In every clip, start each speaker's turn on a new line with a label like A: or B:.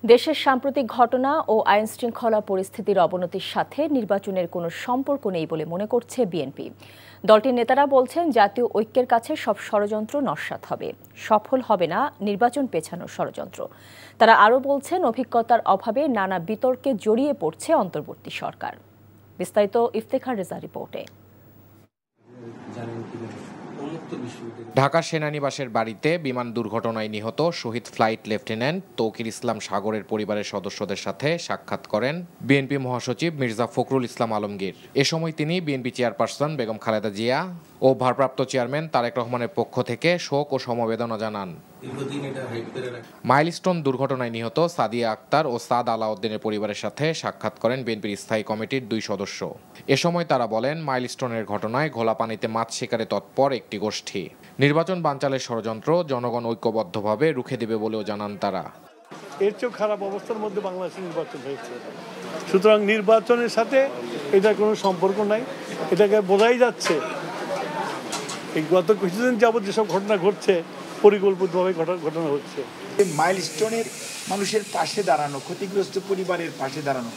A: দেশের সাম্প্রতিক ঘটনা ও আইনশৃঙ্খলা পরিস্থিতির অবনতির সাথে নির্বাচনের কোনো সম্পর্ক নেই বলে মনে করছে বিএনপি। দলটির নেতারা বলছেন, জাতীয় ঐক্যের কাছে সব ষড়যন্ত্র নস্যাৎ হবে, সফল হবে না নির্বাচন পেছানোর ষড়যন্ত্র। তারা আরও বলছেন, অভিজ্ঞতার অভাবে নানা বিতর্কে জড়িয়ে পড়ছে অন্তর্বর্তী সরকার। বিস্তারিত ইফতেখার রেজা রিপোর্টে।
B: ঢাকা সেনানিবাসের বাড়িতে বিমান দুর্ঘটনায় নিহত শহীদ ফ্লাইট লেফটেন্যান্ট তৌকির ইসলাম সাগরের পরিবারের সদস্যদের সাথে সাক্ষাৎ করেন বিএনপি মহাসচিব মির্জা ফখরুল ইসলাম আলমগীর। এ সময় তিনি বিএনপি চেয়ারপারসন বেগম খালেদা জিয়া ও ভারপ্রাপ্ত চেয়ারম্যান তারেক রহমানের পক্ষ থেকে শোক ও সমবেদনা জানান। মাইলস্টোন দুর্ঘটনায় নিহত সাদিয়া আক্তার ও সাদ আলাউদ্দিনের পরিবারের সাথে সাক্ষাৎ করেন বিএনপির স্থায়ী কমিটির 2 সদস্য। এ সময় তারা বলেন, মাইলস্টোনের ঘটনায় ঘোলা পানিতে মাছ শিকারে তৎপর একটি গোষ্ঠী নির্বাচন বানচালের ষড়যন্ত্র জনগণ ঐক্যবদ্ধভাবে রুখে দেবে বলেও জানান তারা।
C: এর চেয়েও খারাপ অবস্থার মধ্যে বাংলাদেশের নির্বাচন হয়েছে, সুতরাং নির্বাচনের সাথে এটা কোনো সম্পর্ক নাই। এটাকে বোঝাই যাচ্ছে এই গত কিছুদিন যাবত যেসব ঘটনা ঘটছে পরিকল্পিতভাবে ঘটনা হচ্ছে।
D: মাইলস্টোনের মানুষের পাশে দাঁড়ানো, ক্ষতিগ্রস্ত পরিবারের পাশে দাঁড়ানো,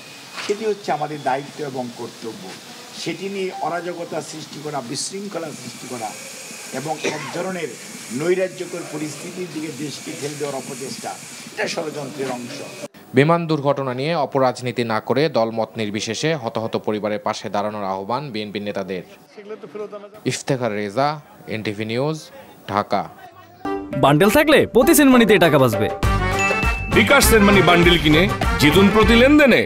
D: সেটি হচ্ছে আমাদের দায়িত্ব এবং কর্তব্য। সেটি নিয়ে অরাজকতা সৃষ্টি করা, বিশৃঙ্খলা সৃষ্টি করা এবং এক ধরনের নৈরাজ্যকর পরিস্থিতির দিকে দেশকে ঠেলে দেওয়ার অপচেষ্টা, এটা ষড়যন্ত্রের অংশ।
B: বিমান দুর্ঘটনা নিয়ে অপরাজনীতি না করে দলমত নির্বিশেষে হতাহত পরিবারের পাশে দাঁড়ানোর আহ্বান বিএনপি নেতাদের। Iftekhar Reza, NTV news, Dhaka.
E: Bundle থাকলে প্রতি সেনমানিতে টাকা বাঁচবে।
F: বিকাশ সেনমানি বান্ডেল কিনে জিতুন প্রতি লেনদেনে।